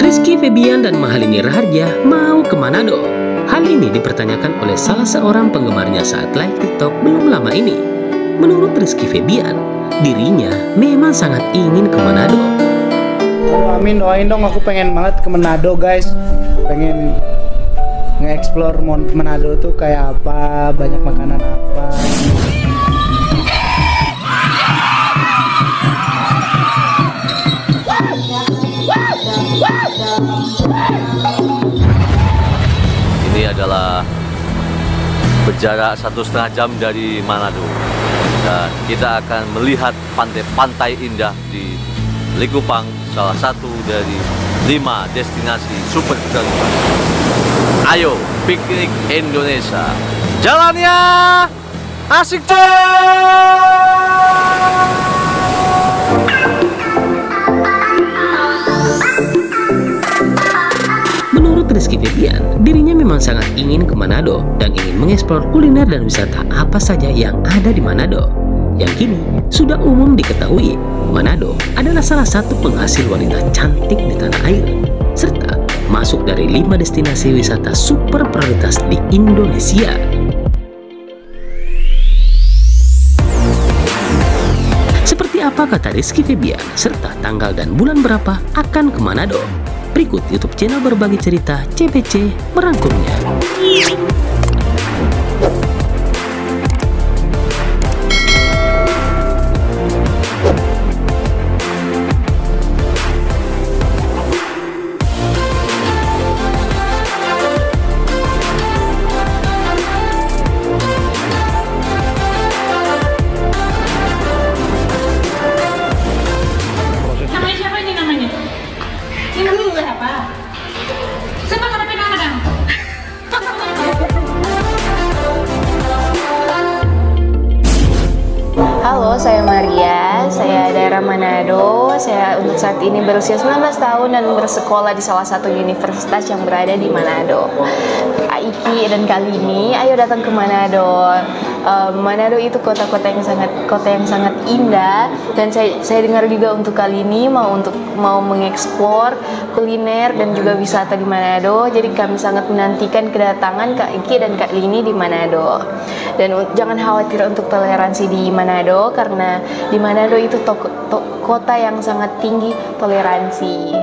Rizky Febian dan Mahalini Raharja mau ke Manado. Hal ini dipertanyakan oleh salah seorang penggemarnya saat live TikTok belum lama ini. Menurut Rizky Febian, dirinya memang sangat ingin ke Manado. Oh, amin, doain dong, aku pengen banget ke Manado guys. Pengen nge-explore Manado tuh kayak apa, banyak makanan apa. Ini adalah berjarak 1,5 jam dari Manado, dan kita akan melihat pantai indah di Likupang, salah satu dari 5 destinasi super prioritas. Ayo piknik Indonesia, jalannya asik coy! Rizky Febian, dirinya memang sangat ingin ke Manado dan ingin mengeksplor kuliner dan wisata apa saja yang ada di Manado. Yang kini sudah umum diketahui, Manado adalah salah satu penghasil wanita cantik di tanah air, serta masuk dari 5 destinasi wisata super prioritas di Indonesia. Seperti apa kata Rizky Febian, serta tanggal dan bulan berapa akan ke Manado? Berikut YouTube channel berbagi cerita CBC merangkumnya. Namanya siapa ini namanya? Ini namanya siapa? Siapa kenapa nama dong? Halo, saya Maria, saya daerah Manado. Saya untuk saat ini berusia 19 tahun dan bersekolah di salah satu universitas yang berada di Manado. Aiki dan kali ini, ayo datang ke Manado. Manado itu kota yang sangat indah, dan saya dengar juga untuk kali ini mau mengeksplor kuliner dan juga wisata di Manado. Jadi kami sangat menantikan kedatangan Kak Iki dan Kak Lini di Manado. Dan jangan khawatir untuk toleransi di Manado, karena di Manado itu kota yang sangat tinggi toleransi.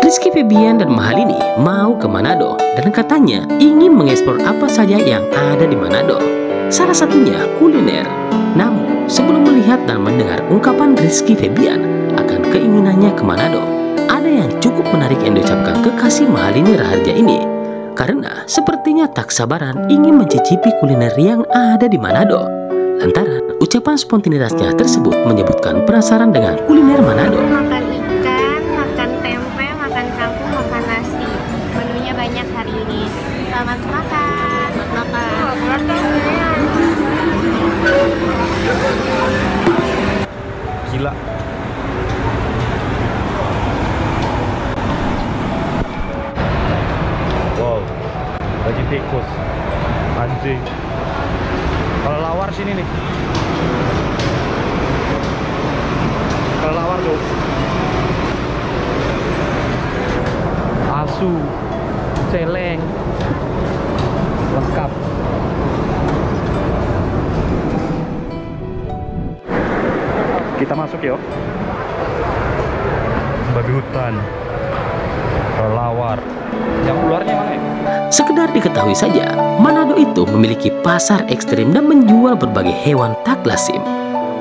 Rizky Febian dan Mahalini mau ke Manado dan katanya ingin mengeksplor apa saja yang ada di Manado. Salah satunya kuliner. Namun, sebelum melihat dan mendengar ungkapan Rizky Febian akan keinginannya ke Manado, ada yang cukup menarik yang diucapkan kekasih Mahalini Raharja ini. Karena sepertinya tak sabaran ingin mencicipi kuliner yang ada di Manado. Lantaran ucapan spontanitasnya tersebut menyebutkan penasaran dengan kuliner Manado. Makan ikan, makan tempe, makan kangkung, makan nasi. Menunya banyak hari ini. Selamat makan. Gila. Wow, bagi tikus, anjing. Kalau lawar sini nih. Kalau lawar tuh. Asu, celeng, lengkap. Kita masuk yuk. Babi hutan, kelelawar. Yang ularnya mana ya? Sekedar diketahui saja, Manado itu memiliki pasar ekstrim dan menjual berbagai hewan tak lazim.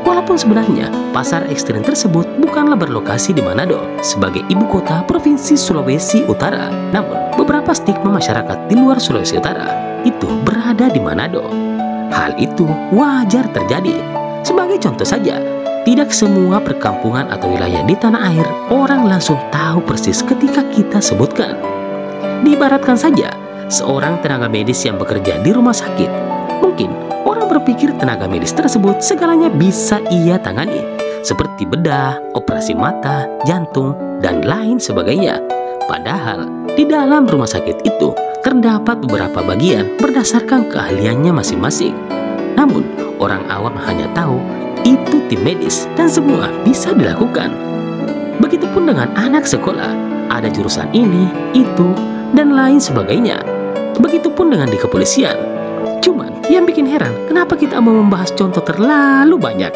Walaupun sebenarnya pasar ekstrim tersebut bukanlah berlokasi di Manado sebagai ibu kota Provinsi Sulawesi Utara, namun beberapa stigma masyarakat di luar Sulawesi Utara itu berada di Manado. Hal itu wajar terjadi. Sebagai contoh saja, tidak semua perkampungan atau wilayah di tanah air orang langsung tahu persis ketika kita sebutkan. Diibaratkan saja, seorang tenaga medis yang bekerja di rumah sakit. Mungkin orang berpikir tenaga medis tersebut segalanya bisa ia tangani, seperti bedah, operasi mata, jantung, dan lain sebagainya. Padahal, di dalam rumah sakit itu terdapat beberapa bagian berdasarkan keahliannya masing-masing. Namun, orang awam hanya tahu itu tim medis, dan semua bisa dilakukan. Begitupun dengan anak sekolah, ada jurusan ini, itu, dan lain sebagainya. Begitupun dengan di kepolisian. Cuman yang bikin heran, kenapa kita mau membahas contoh terlalu banyak?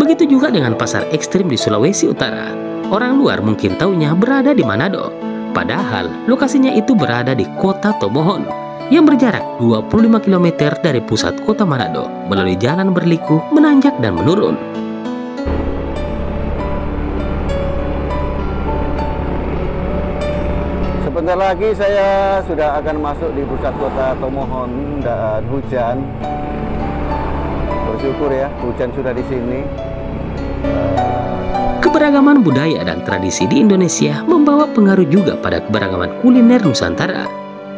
Begitu juga dengan pasar ekstrim di Sulawesi Utara. Orang luar mungkin taunya berada di Manado, padahal lokasinya itu berada di kota Tomohon yang berjarak 25 km dari pusat kota Manado melalui jalan berliku, menanjak dan menurun. Sebentar lagi saya sudah akan masuk di pusat kota Tomohon dan hujan. Bersyukur ya, hujan sudah di sini. Keberagaman budaya dan tradisi di Indonesia membawa pengaruh juga pada keberagaman kuliner Nusantara.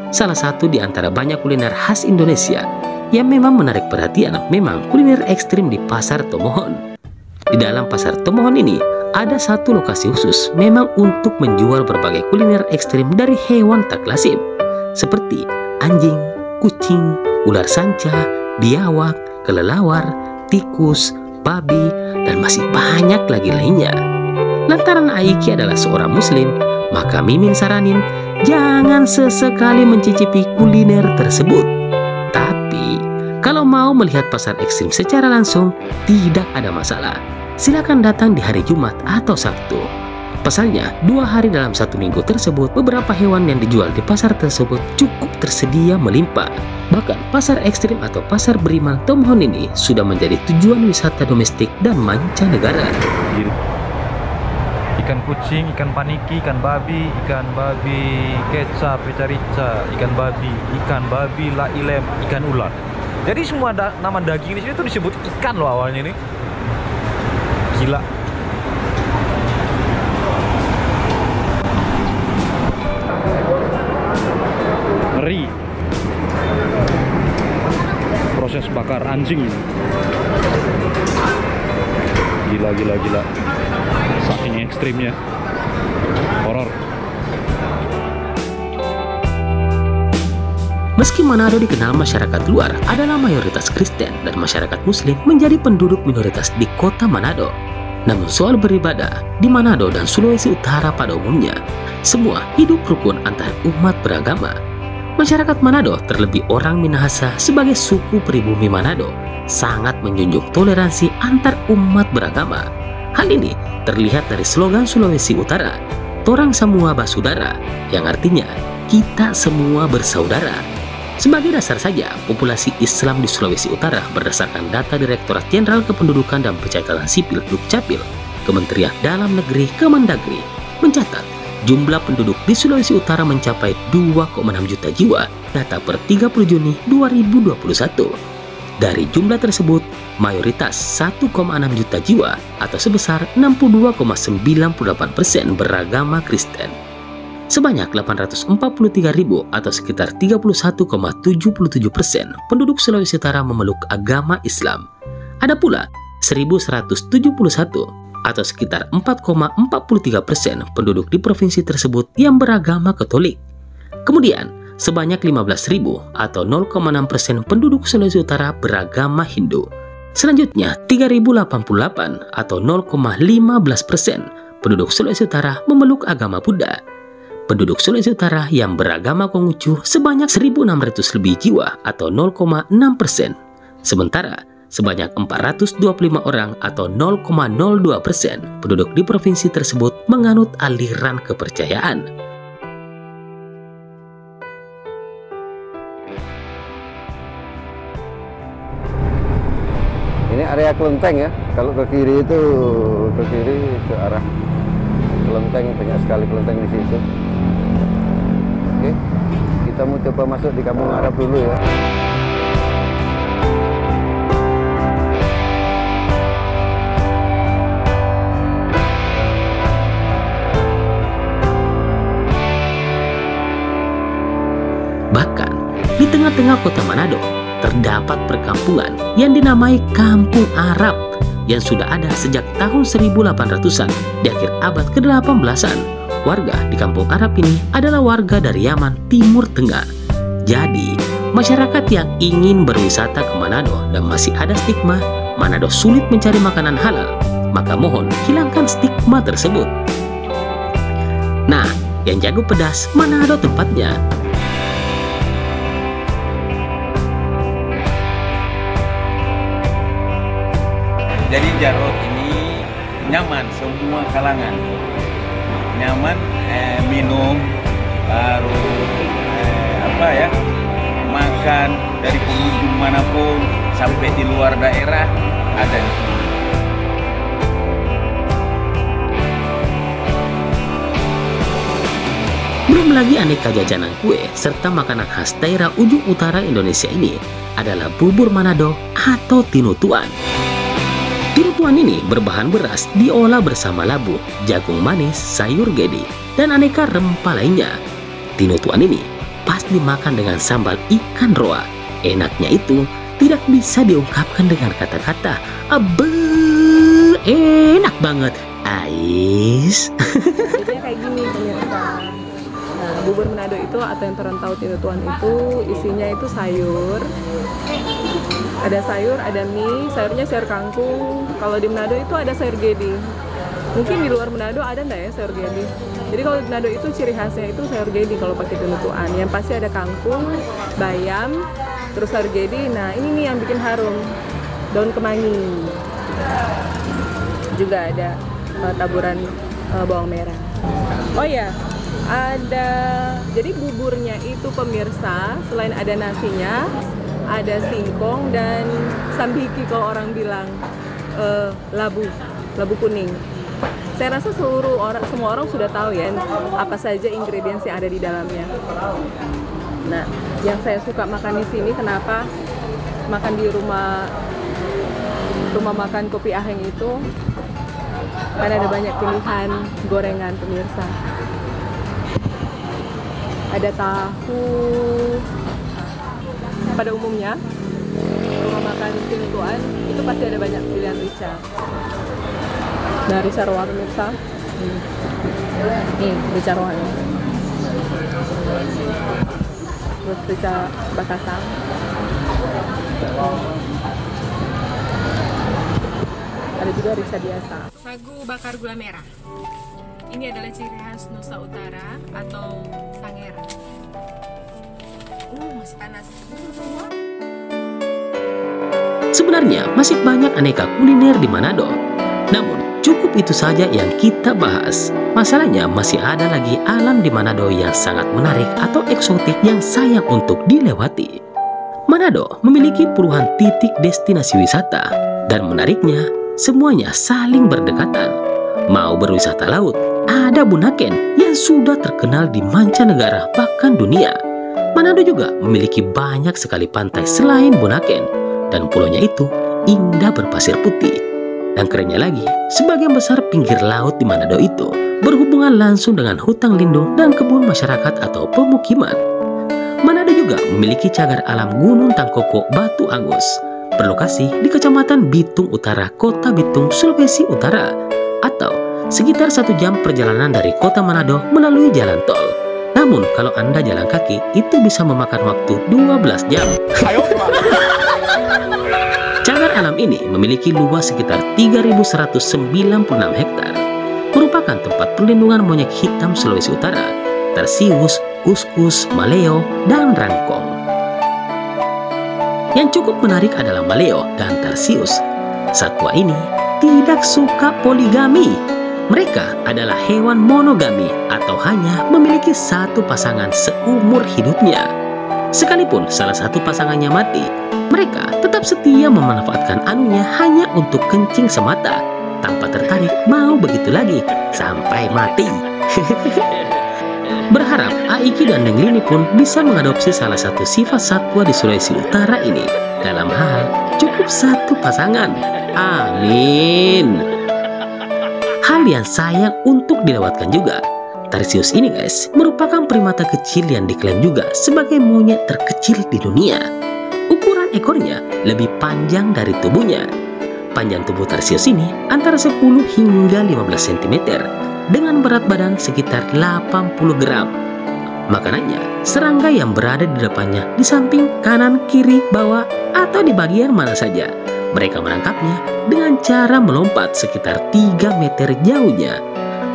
Salah satu di antara banyak kuliner khas Indonesia yang memang menarik perhatian memang kuliner ekstrim di Pasar Tomohon. Di dalam Pasar Tomohon ini ada satu lokasi khusus memang untuk menjual berbagai kuliner ekstrim dari hewan tak lazim seperti anjing, kucing, ular sanca, biawak, kelelawar, tikus, babi, dan masih banyak lagi lainnya. Lantaran Aiki adalah seorang muslim, maka Mimin saranin jangan sesekali mencicipi kuliner tersebut. Tapi kalau mau melihat pasar ekstrim secara langsung, tidak ada masalah. Silakan datang di hari Jumat atau Sabtu. Pasalnya, 2 hari dalam 1 minggu tersebut, beberapa hewan yang dijual di pasar tersebut cukup tersedia melimpah. Bahkan pasar ekstrim atau pasar beriman Tomohon ini sudah menjadi tujuan wisata domestik dan mancanegara. Ikan kucing, ikan paniki, ikan babi kecap, rica-rica, ikan babi, lailem, ikan ular. Jadi semua nama daging di sini tuh disebut ikan loh awalnya ini. Gila. Ngeri. Proses bakar anjing. Gila. Saking ekstrimnya. Horor. Meski Manado dikenal masyarakat luar adalah mayoritas Kristen dan masyarakat Muslim menjadi penduduk minoritas di kota Manado. Namun soal beribadah di Manado dan Sulawesi Utara pada umumnya, semua hidup rukun antar umat beragama. Masyarakat Manado, terlebih orang Minahasa sebagai suku pribumi Manado, sangat menjunjung toleransi antar umat beragama. Hal ini terlihat dari slogan Sulawesi Utara, Torang Samua Basudara, yang artinya kita semua bersaudara. Sebagai dasar saja, populasi Islam di Sulawesi Utara berdasarkan data Direktorat Jenderal Kependudukan dan Pencatatan Sipil Dukcapil, Kementerian Dalam Negeri Kemendagri, mencatat jumlah penduduk di Sulawesi Utara mencapai 2,6 juta jiwa data per 30 Juni 2021. Dari jumlah tersebut, mayoritas 1,6 juta jiwa atau sebesar 62,98% beragama Kristen. Sebanyak 843.000 atau sekitar 31,77% penduduk Sulawesi Utara memeluk agama Islam. Ada pula 1.171 atau sekitar 4,43% penduduk di provinsi tersebut yang beragama Katolik. Kemudian, sebanyak 15.000 atau 0,6% penduduk Sulawesi Utara beragama Hindu. Selanjutnya, 3.088 atau 0,15% penduduk Sulawesi Utara memeluk agama Buddha. Penduduk Sulawesi Utara yang beragama Konghucu sebanyak 1.600 lebih jiwa atau 0,6%. Sementara, sebanyak 425 orang atau 0,02% penduduk di provinsi tersebut menganut aliran kepercayaan. Ini area kelenteng ya. Kalau ke kiri itu ke arah kelenteng, banyak sekali kelenteng di situ. Oke, kita mau coba masuk di Kampung Arab dulu ya. Bahkan, di tengah-tengah kota Manado, terdapat perkampungan yang dinamai Kampung Arab yang sudah ada sejak tahun 1800-an di akhir abad ke-18-an. Warga di Kampung Arab ini adalah warga dari Yaman Timur Tengah. Jadi, masyarakat yang ingin berwisata ke Manado dan masih ada stigma Manado sulit mencari makanan halal, maka mohon hilangkan stigma tersebut. Nah, yang jago pedas, Manado tempatnya. Jadi Jarot ini nyaman semua kalangan, nyaman minum, baru makan dari pengunjung manapun sampai di luar daerah ada. Belum lagi aneka jajanan kue serta makanan khas daerah ujung utara Indonesia ini adalah bubur Manado atau tinutuan. Tinutuan ini berbahan beras diolah bersama labu, jagung manis, sayur gedi, dan aneka rempah lainnya. Tinutuan ini pas dimakan dengan sambal ikan roa. Enaknya itu tidak bisa diungkapkan dengan kata-kata. Enak banget, Ais. Jadinya kayak gini pemirsa. Nah, bubur Manado itu atau yang orang tahu tinutuan itu isinya itu sayur. Ada sayur, ada mie, sayurnya sayur kangkung. Kalau di Manado itu ada sayur gedi. Mungkin di luar Manado ada nggak ya sayur gedi? Jadi kalau di Manado itu ciri khasnya itu sayur gedi kalau pakai tinutuan. Yang pasti ada kangkung, bayam, terus sayur gedi. Nah ini nih yang bikin harum, daun kemangi. Juga ada taburan bawang merah. Oh ya, jadi buburnya itu pemirsa, selain ada nasinya, ada singkong dan sambiki kalau orang bilang, labu kuning. Saya rasa semua orang sudah tahu ya apa saja ingredients yang ada di dalamnya. Nah, yang saya suka makan di sini, kenapa makan di rumah makan Kopi Aheng itu, karena ada banyak pilihan gorengan pemirsa. Ada tahu. Pada umumnya rumah makan tinutuan itu pasti ada banyak pilihan rica. Nah, rica roa pemirsa. Nih, rica roa. Terus rica bakasang. Ada juga rica biasa. Sagu bakar gula merah. Ini adalah ciri khas Nusa Utara atau Sangera. Masih panas. Sebenarnya masih banyak aneka kuliner di Manado. Namun cukup itu saja yang kita bahas. Masalahnya masih ada lagi alam di Manado yang sangat menarik atau eksotik yang sayang untuk dilewati. Manado memiliki puluhan titik destinasi wisata dan menariknya semuanya saling berdekatan. Mau berwisata laut, ada Bunaken yang sudah terkenal di mancanegara bahkan dunia. Manado juga memiliki banyak sekali pantai selain Bunaken, dan pulaunya itu indah berpasir putih. Dan kerennya lagi, sebagian besar pinggir laut di Manado itu berhubungan langsung dengan hutan lindung dan kebun masyarakat atau pemukiman. Manado juga memiliki cagar alam Gunung Tangkoko Batu Angus, berlokasi di Kecamatan Bitung Utara, Kota Bitung, Sulawesi Utara, atau sekitar 1 jam perjalanan dari kota Manado melalui jalan tol. Namun kalau Anda jalan kaki, itu bisa memakan waktu 12 jam. Cagar alam ini memiliki luas sekitar 3.196 hektar. Merupakan tempat perlindungan monyet hitam Sulawesi Utara, tarsius, kuskus, maleo, dan rangkong. Yang cukup menarik adalah maleo dan tarsius. Satwa ini tidak suka poligami. Mereka adalah hewan monogami atau hanya memiliki satu pasangan seumur hidupnya. Sekalipun salah satu pasangannya mati, mereka tetap setia memanfaatkan anunya hanya untuk kencing semata, tanpa tertarik mau begitu lagi sampai mati. Berharap Aiki dan Neng Lini pun bisa mengadopsi salah satu sifat satwa di Sulawesi Utara ini. Dalam hal cukup satu pasangan. Amin. Hal yang sayang untuk dilewatkan juga, tarsius ini guys merupakan primata kecil yang diklaim juga sebagai monyet terkecil di dunia. Ukuran ekornya lebih panjang dari tubuhnya. Panjang tubuh tarsius ini antara 10 hingga 15 cm dengan berat badan sekitar 80 gram. Makanannya, serangga yang berada di depannya, di samping, kanan, kiri, bawah, atau di bagian mana saja. Mereka menangkapnya dengan cara melompat sekitar 3 meter jauhnya.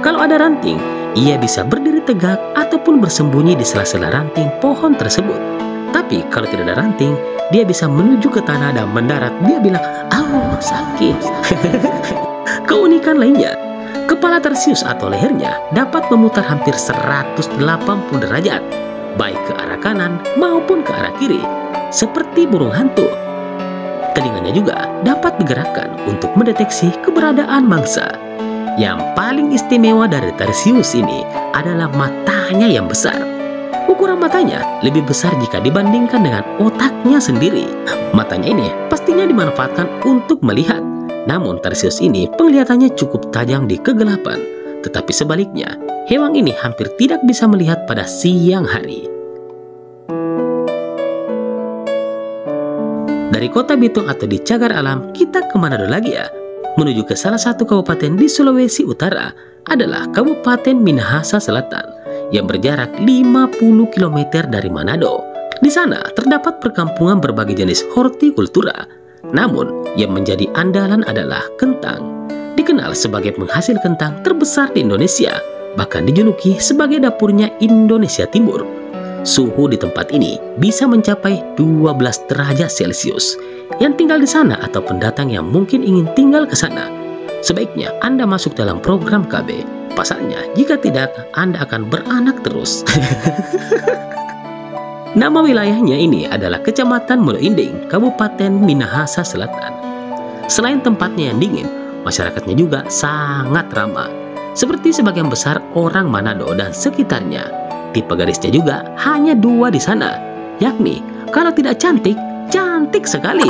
Kalau ada ranting, ia bisa berdiri tegak ataupun bersembunyi di sela-sela ranting pohon tersebut. Tapi kalau tidak ada ranting, dia bisa menuju ke tanah dan mendarat. Dia bilang, "Au, sakit." Keunikan lainnya, kepala tarsius atau lehernya dapat memutar hampir 180 derajat, baik ke arah kanan maupun ke arah kiri, seperti burung hantu. Telinganya juga dapat digerakkan untuk mendeteksi keberadaan mangsa. Yang paling istimewa dari tarsius ini adalah matanya yang besar. Ukuran matanya lebih besar jika dibandingkan dengan otaknya sendiri. Matanya ini pastinya dimanfaatkan untuk melihat. Namun tarsius ini penglihatannya cukup tajam di kegelapan. Tetapi sebaliknya, hewan ini hampir tidak bisa melihat pada siang hari. Dari kota Bitung atau di Cagar Alam, kita ke Manado lagi ya. Menuju ke salah satu kabupaten di Sulawesi Utara adalah Kabupaten Minahasa Selatan yang berjarak 50 km dari Manado. Di sana terdapat perkampungan berbagai jenis hortikultura. Namun, yang menjadi andalan adalah kentang. Dikenal sebagai penghasil kentang terbesar di Indonesia, bahkan dijuluki sebagai dapurnya Indonesia Timur. Suhu di tempat ini bisa mencapai 12 derajat Celcius. Yang tinggal di sana atau pendatang yang mungkin ingin tinggal ke sana, sebaiknya Anda masuk dalam program KB. Pasalnya, jika tidak, Anda akan beranak terus. Nama wilayahnya ini adalah Kecamatan Molo Inding, Kabupaten Minahasa Selatan. Selain tempatnya yang dingin, masyarakatnya juga sangat ramah. Seperti sebagian besar orang Manado dan sekitarnya. Tipe gadisnya juga hanya 2 di sana, yakni kalau tidak cantik, cantik sekali.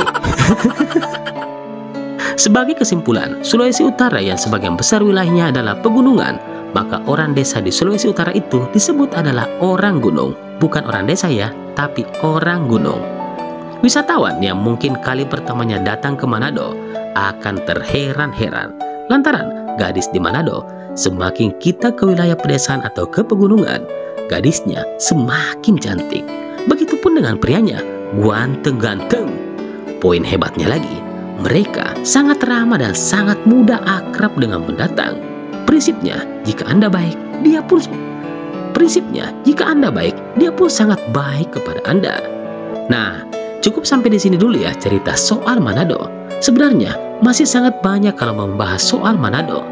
Sebagai kesimpulan, Sulawesi Utara yang sebagian besar wilayahnya adalah pegunungan, maka orang desa di Sulawesi Utara itu disebut adalah orang gunung. Bukan orang desa ya, tapi orang gunung. Wisatawan yang mungkin kali pertamanya datang ke Manado akan terheran-heran lantaran gadis di Manado semakin kita ke wilayah pedesaan atau ke pegunungan, gadisnya semakin cantik. Begitupun dengan prianya, ganteng-ganteng. Poin hebatnya lagi, mereka sangat ramah dan sangat mudah akrab dengan pendatang. Prinsipnya, jika Anda baik, dia pun sangat baik kepada Anda. Nah, cukup sampai di sini dulu ya cerita soal Manado. Sebenarnya masih sangat banyak kalau membahas soal Manado.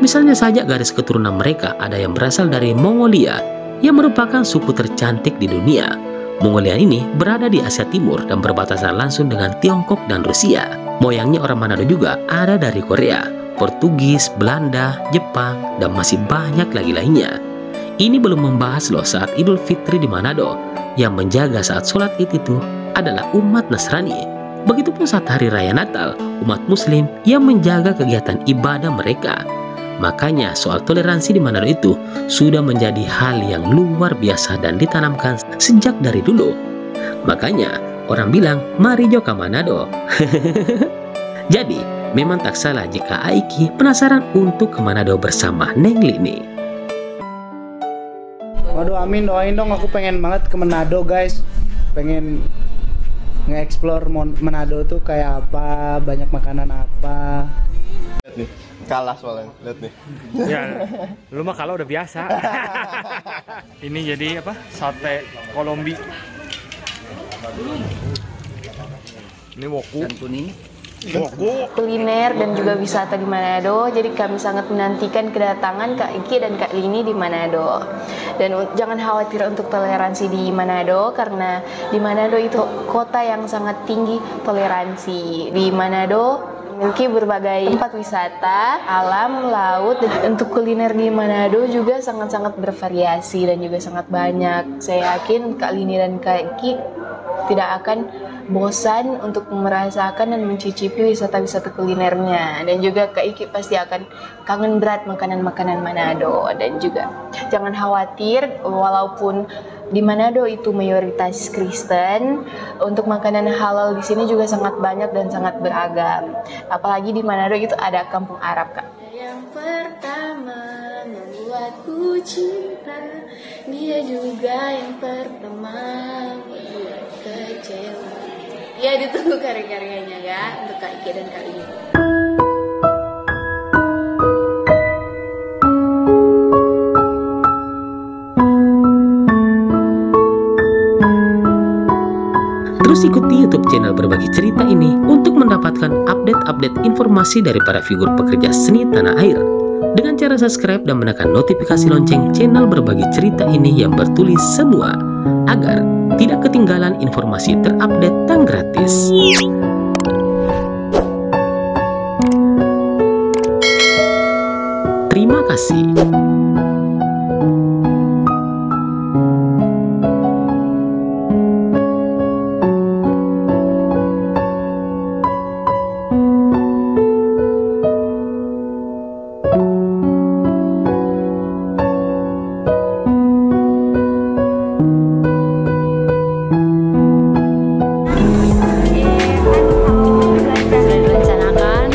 Misalnya saja garis keturunan mereka ada yang berasal dari Mongolia, yang merupakan suku tercantik di dunia. Mongolia ini berada di Asia Timur dan berbatasan langsung dengan Tiongkok dan Rusia. Moyangnya orang Manado juga ada dari Korea, Portugis, Belanda, Jepang, dan masih banyak lagi lainnya. Ini belum membahas loh saat Idul Fitri di Manado, yang menjaga saat sholat Id itu adalah umat Nasrani. Begitupun saat Hari Raya Natal, umat Muslim yang menjaga kegiatan ibadah mereka. Makanya soal toleransi di Manado itu sudah menjadi hal yang luar biasa dan ditanamkan sejak dari dulu. Makanya orang bilang, mari jo ke Manado. Jadi, memang tak salah jika Aiki penasaran untuk ke Manado bersama Neng Lini. Waduh, amin, doain dong, aku pengen banget ke Manado guys. Pengen nge-explore Manado tuh kayak apa, banyak makanan apa. Lihat nih, kalah soalnya, lihat nih. Ya, lu mah kalau udah biasa. Ini jadi apa? Sate Kolombi. Ini woku. Dan kuning. Kuliner dan juga wisata di Manado, jadi kami sangat menantikan kedatangan Kak Iki dan Kak Lini di Manado. Dan jangan khawatir untuk toleransi di Manado, karena di Manado itu kota yang sangat tinggi toleransi. Di Manado memiliki berbagai tempat wisata, alam, laut, dan untuk kuliner di Manado juga sangat-sangat bervariasi dan juga sangat banyak. Saya yakin Kak Lini dan Kak Iki tidak akan bosan untuk merasakan dan mencicipi wisata-wisata kulinernya. Dan juga Kak Iki pasti akan kangen berat makanan-makanan Manado. Dan juga jangan khawatir, walaupun di Manado itu mayoritas Kristen, untuk makanan halal di sini juga sangat banyak dan sangat beragam. Apalagi di Manado itu ada kampung Arab, Kak. Yang pertama membuatku cinta, dia juga yang pertama membuat kecewa. Ya, ditunggu karya-karyanya ya untuk Kak Iki dan Kak Ini. Terus ikuti YouTube channel Berbagi Cerita ini untuk mendapatkan update-update informasi dari para figur pekerja seni tanah air. Dengan cara subscribe dan menekan notifikasi lonceng channel Berbagi Cerita ini yang bertulis semua, agar tidak ketinggalan informasi terupdate dan gratis. Terima kasih. Apa yang direncanakan,